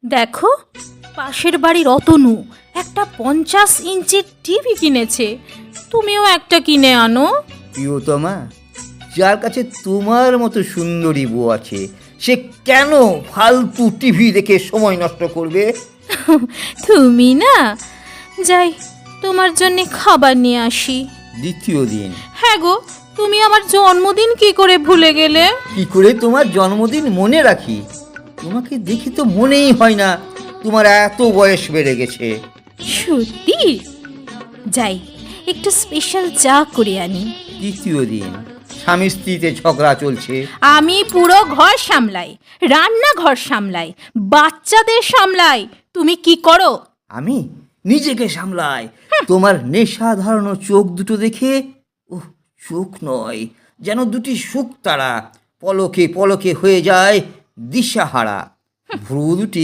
দেখো, পাশের বাড়ির অতনু একটা 50 ইঞ্চির টিভি কিনেছে। তুমিও একটা কিনে আনো। প্রিয়তমা, যার কাছে তোমার মতো সুন্দরী বউ আছে, সে কেন ফালতু টিভি দেখে সময় নষ্ট করবে? তুমি না, যাই তোমার জন্য খাবার নিয়ে আসি। দ্বিতীয় দিন। হ্যাঁ গো, তুমি আমার জন্মদিন কি করে ভুলে গেলে? কি করে তোমার জন্মদিন মনে রাখি? তোমাকে দেখি তো মনেই হয় না তোমার এত বয়স বেড়ে গেছে। সত্যি? যাই একটু স্পেশাল চা করে আনি। তৃতীয় দিন। স্বামী স্ত্রীতে ঝগড়া চলছে। আমি পুরো ঘর সামলাই, রান্নাঘর সামলাই, বাচ্চাদের সামলাই। তুমি কি করো? আমি নিজেকে সামলাই। তোমার নেশা ধরানো চোখ দুটো দেখে, ও চোখ নয়, যেন দুটি শুকতারা পলকে পলকে হয়ে যায় দিশাহারা। ভ্রু দুটি